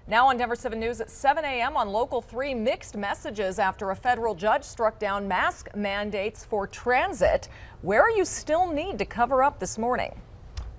Now on Denver 7 News at 7 a.m. on Local 3, mixed messages after a federal judge struck down mask mandates for transit. Where you still need to cover up this morning.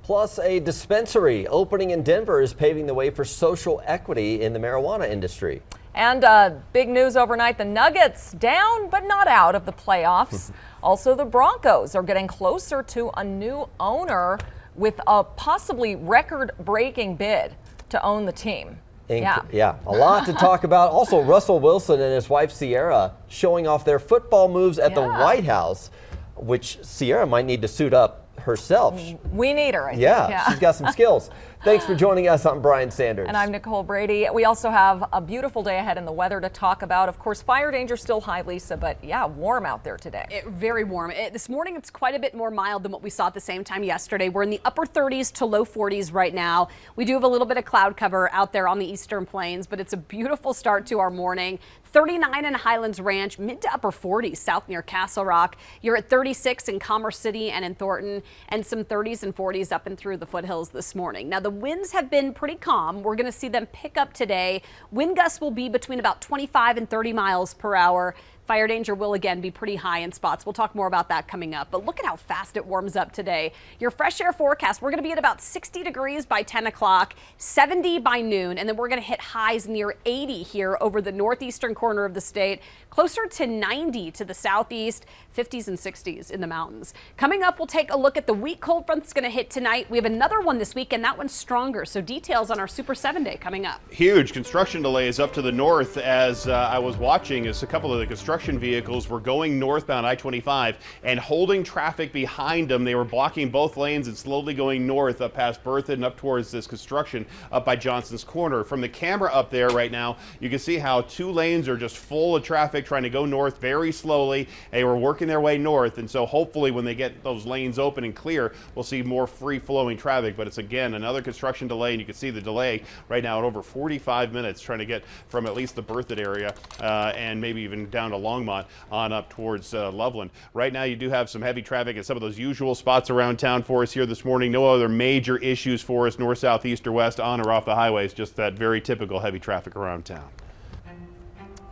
Plus, a dispensary opening in Denver is paving the way for social equity in the marijuana industry. And big news overnight, the Nuggets down but not out of the playoffs. Also, the Broncos are getting closer to a new owner with a possibly record-breaking bid to own the team. Yeah, a lot to talk about. Also, Russell Wilson and his wife Sierra showing off their football moves at the White House, which Sierra might need to suit up herself. We need her. Yeah, she's got some skills. Thanks for joining us. I'm Brian Sanders. And I'm Nicole Brady. We also have a beautiful day ahead in the weather to talk about. Of course, fire danger still high, Lisa, but yeah, warm out there today. Very warm. This morning, it's quite a bit more mild than what we saw at the same time yesterday. We're in the upper 30s to low 40s right now. We do have a little bit of cloud cover out there on the eastern plains, but it's a beautiful start to our morning. 39 in Highlands Ranch, mid to upper 40s south near Castle Rock. You're at 36 in Commerce City and in Thornton, and some 30s and 40s up and through the foothills this morning. Now, the winds have been pretty calm. We're going to see them pick up today. Wind gusts will be between about 25 and 30 miles per hour. Fire danger will again be pretty high in spots. We'll talk more about that coming up. But look at how fast it warms up today. Your fresh air forecast, we're going to be at about 60 degrees by 10 o'clock, 70 by noon, and then we're going to hit highs near 80 here over the northeastern corner of the state, closer to 90 to the southeast, 50s and 60s in the mountains. Coming up, we'll take a look at the weak cold front that's going to hit tonight. We have another one this week, and that one's stronger. So details on our Super 7 Day coming up. Huge construction delays up to the north as I was watching as a couple of the construction vehicles were going northbound I-25 and holding traffic behind them. They were blocking both lanes and slowly going north up past Berthoud and up towards this construction up by Johnson's Corner. From the camera up there right now, you can see how two lanes are just full of traffic trying to go north very slowly. They were working their way north, and so hopefully when they get those lanes open and clear, we'll see more free-flowing traffic. But it's again another construction delay, and you can see the delay right now at over 45 minutes trying to get from at least the Berthoud area and maybe even down to Longmont on up towards Loveland. Right now you do have some heavy traffic at some of those usual spots around town for us here this morning. No other major issues for us north, south, east, or west on or off the highways, just that very typical heavy traffic around town.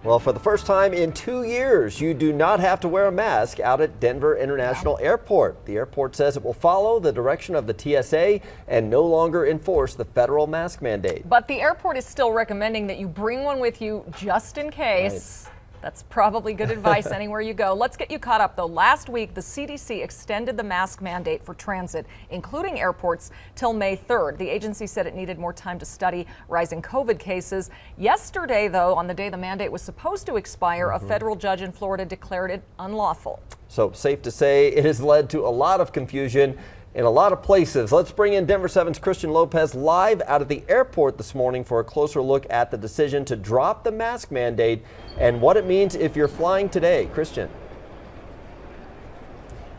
Well, for the first time in 2 years, you do not have to wear a mask out at Denver International Airport. The airport says it will follow the direction of the TSA and no longer enforce the federal mask mandate. But the airport is still recommending that you bring one with you just in case. Right. That's probably good advice anywhere you go. Let's get you caught up, though. Last week, the CDC extended the mask mandate for transit, including airports, till May 3rd. The agency said it needed more time to study rising COVID cases. Yesterday, though, on the day the mandate was supposed to expire, a federal judge in Florida declared it unlawful. So safe to say it has led to a lot of confusion in a lot of places. Let's bring in Denver 7's Christian Lopez live out of the airport this morning for a closer look at the decision to drop the mask mandate and what it means if you're flying today. Christian.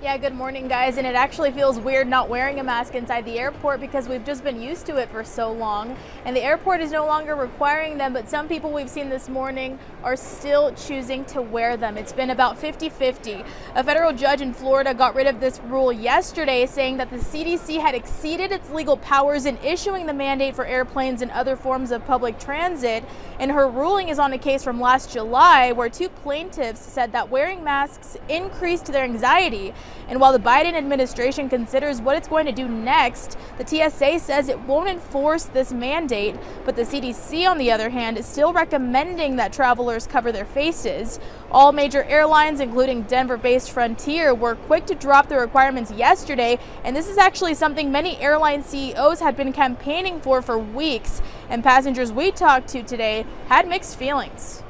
Yeah, good morning, guys. And it actually feels weird not wearing a mask inside the airport because we've just been used to it for so long. And the airport is no longer requiring them, but some people we've seen this morning are still choosing to wear them. It's been about 50-50. A federal judge in Florida got rid of this rule yesterday, saying that the CDC had exceeded its legal powers in issuing the mandate for airplanes and other forms of public transit. And her ruling is on a case from last July where two plaintiffs said that wearing masks increased their anxiety. And while the Biden administration considers what it's going to do next, the TSA says it won't enforce this mandate, but the CDC, on the other hand, is still recommending that travelers cover their faces. All major airlines, including Denver-based Frontier, were quick to drop the requirements yesterday, and this is actually something many airline CEOs had been campaigning for weeks, and passengers we talked to today had mixed feelings.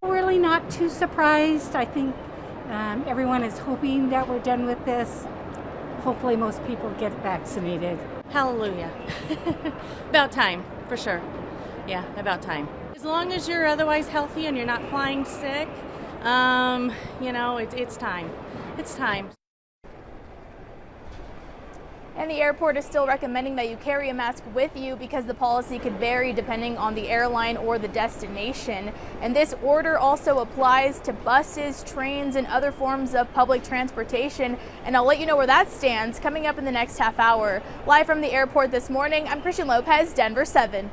Really not too surprised. I think everyone is hoping that we're done with this. Hopefully most people get vaccinated. Hallelujah. About time, for sure. Yeah, about time. As long as you're otherwise healthy and you're not flying sick, you know, it's time. It's time. And the airport is still recommending that you carry a mask with you because the policy could vary depending on the airline or the destination. And this order also applies to buses, trains, and other forms of public transportation. And I'll let you know where that stands coming up in the next half hour. Live from the airport this morning, I'm Christian Lopez, Denver 7.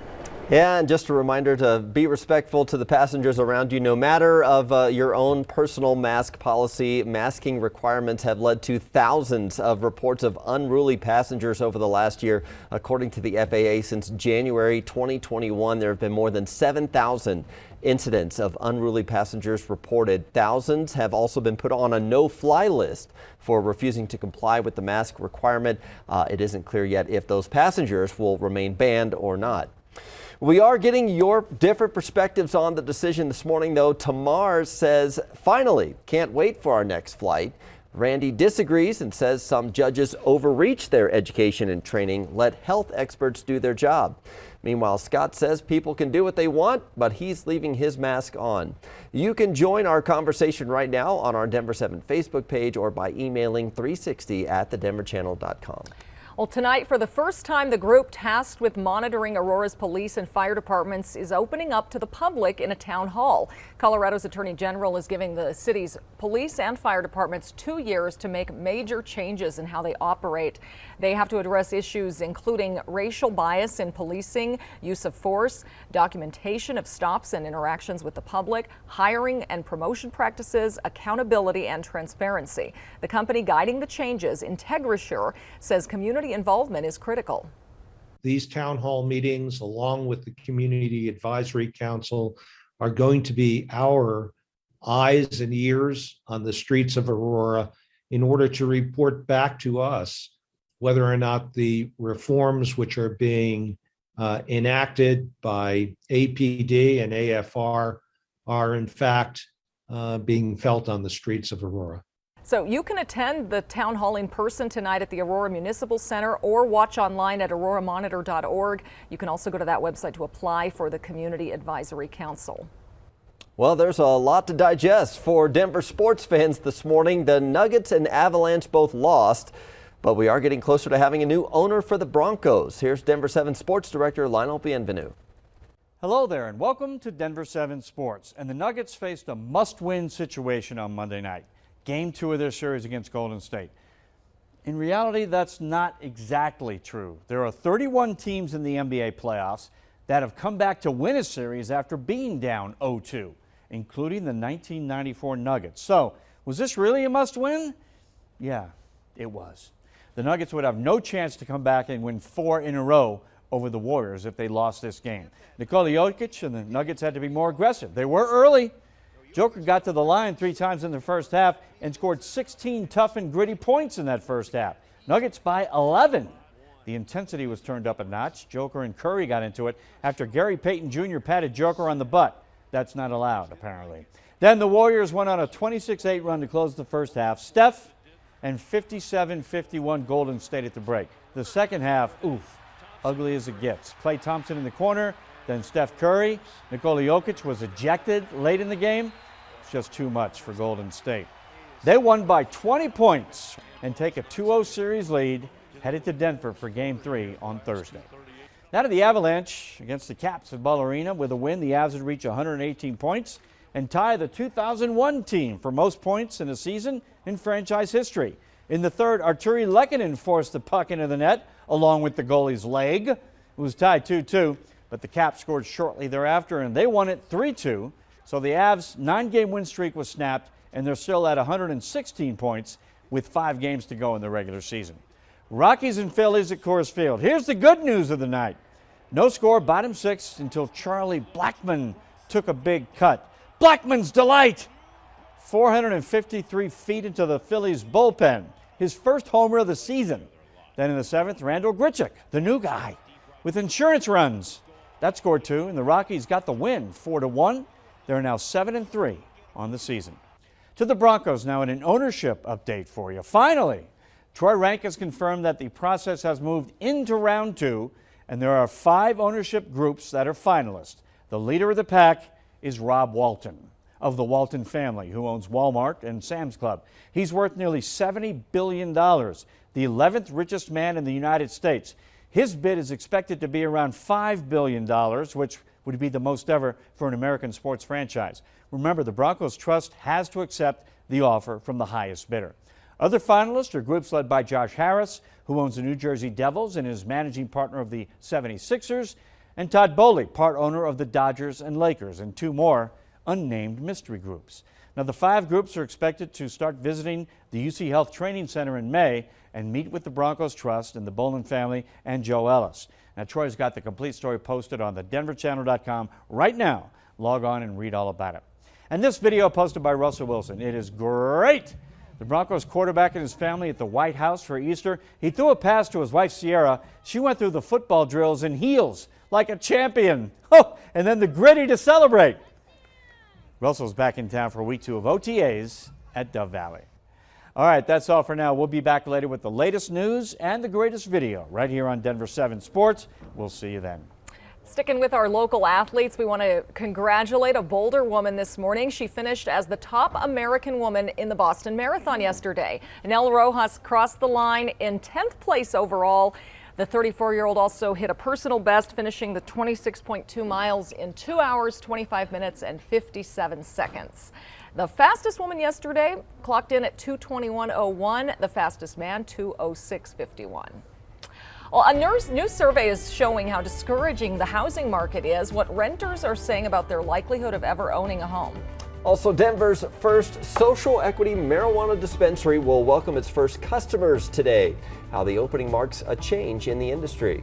Yeah, and just a reminder to be respectful to the passengers around you, no matter of your own personal mask policy. Masking requirements have led to thousands of reports of unruly passengers over the last year. According to the FAA, since January 2021, there have been more than 7,000 incidents of unruly passengers reported. Thousands have also been put on a no-fly list for refusing to comply with the mask requirement. It isn't clear yet if those passengers will remain banned or not. We are getting your different perspectives on the decision this morning, though. Tamar says, finally, can't wait for our next flight. Randy disagrees and says some judges overreach their education and training, let health experts do their job. Meanwhile, Scott says people can do what they want, but he's leaving his mask on. You can join our conversation right now on our Denver 7 Facebook page or by emailing 360@thedenverchannel.com. Well, tonight, for the first time, the group tasked with monitoring Aurora's police and fire departments is opening up to the public in a town hall. Colorado's Attorney General is giving the city's police and fire departments 2 years to make major changes in how they operate. They have to address issues including racial bias in policing, use of force, documentation of stops and interactions with the public, hiring and promotion practices, accountability, and transparency. The company guiding the changes, IntegraSure, says community involvement is critical. These town hall meetings, along with the Community Advisory Council, are going to be our eyes and ears on the streets of Aurora in order to report back to us whether or not the reforms which are being enacted by APD and AFR are in fact being felt on the streets of Aurora. So you can attend the town hall in person tonight at the Aurora Municipal Center or watch online at auroramonitor.org. You can also go to that website to apply for the Community Advisory Council. Well, there's a lot to digest for Denver sports fans this morning. The Nuggets and Avalanche both lost, but we are getting closer to having a new owner for the Broncos. Here's Denver 7 Sports Director Lionel Bienvenu. Hello there and welcome to Denver 7 Sports. And the Nuggets faced a must-win situation on Monday night. Game 2 of their series against Golden State. In reality, that's not exactly true. There are 31 teams in the NBA playoffs that have come back to win a series after being down 0-2, including the 1994 Nuggets. So, was this really a must-win? Yeah, it was. The Nuggets would have no chance to come back and win 4 in a row over the Warriors if they lost this game. Nikola Jokic and the Nuggets had to be more aggressive. They were early. Joker got to the line 3 times in the first half and scored 16 tough and gritty points in that first half. Nuggets by 11. The intensity was turned up a notch. Joker and Curry got into it after Gary Payton Jr. patted Joker on the butt. That's not allowed, apparently. Then the Warriors went on a 26-8 run to close the first half. Steph and 57-51 Golden State at the break. The second half, oof, ugly as it gets. Klay Thompson in the corner, then Steph Curry. Nikola Jokic was ejected late in the game. It's just too much for Golden State. They won by 20 points and take a 2-0 series lead, headed to Denver for Game 3 on Thursday. Now to the Avalanche against the Caps at Ball Arena. With a win, the Avs would reach 118 points and tie the 2001 team for most points in a season in franchise history. In the third, Arturi Lehkonen forced the puck into the net along with the goalie's leg. It was tied 2-2, but the Caps scored shortly thereafter and they won it 3-2. So the Avs' 9-game win streak was snapped and they're still at 116 points with 5 games to go in the regular season. Rockies and Phillies at Coors Field. Here's the good news of the night. No score, bottom 6 until Charlie Blackmon took a big cut. Blackmon's delight! 453 feet into the Phillies bullpen. His first homer of the season. Then in the 7th, Randall Grichuk, the new guy, with insurance runs. That scored 2, and the Rockies got the win, 4-1. They're now 7-3 on the season. To the Broncos now in an ownership update for you. Finally, Troy Rank has confirmed that the process has moved into round 2, and there are 5 ownership groups that are finalists. The leader of the pack is Rob Walton. of the Walton family, who owns Walmart and Sam's Club. He's worth nearly $70 billion, the 11th richest man in the United States. His bid is expected to be around $5 billion, which would be the most ever for an American sports franchise. Remember, the Broncos Trust has to accept the offer from the highest bidder. Other finalists are groups led by Josh Harris, who owns the New Jersey Devils and is managing partner of the 76ers, and Todd Bowley, part owner of the Dodgers and Lakers, and two more unnamed mystery groups. Now, the 5 groups are expected to start visiting the UC Health Training Center in May and meet with the Broncos Trust and the Bolin family and Joe Ellis. Now, Troy's got the complete story posted on the denverchannel.com right now. Log on and read all about it. And this video posted by Russell Wilson. It is great. The Broncos quarterback and his family at the White House for Easter. He threw a pass to his wife, Sierra. She went through the football drills in heels like a champion. Oh, and then the gritty to celebrate. Russell's back in town for week 2 of OTAs at Dove Valley. All right, that's all for now. We'll be back later with the latest news and the greatest video right here on Denver 7 Sports. We'll see you then. Sticking with our local athletes, we want to congratulate a Boulder woman this morning. She finished as the top American woman in the Boston Marathon yesterday. Nell Rojas crossed the line in 10th place overall. The 34-year-old also hit a personal best, finishing the 26.2 miles in 2 hours, 25 minutes, and 57 seconds. The fastest woman yesterday clocked in at 2:21.01. The fastest man, 2:06.51. Well, a new survey is showing how discouraging the housing market is, what renters are saying about their likelihood of ever owning a home. Also, Denver's first social equity marijuana dispensary will welcome its first customers today. How the opening marks a change in the industry.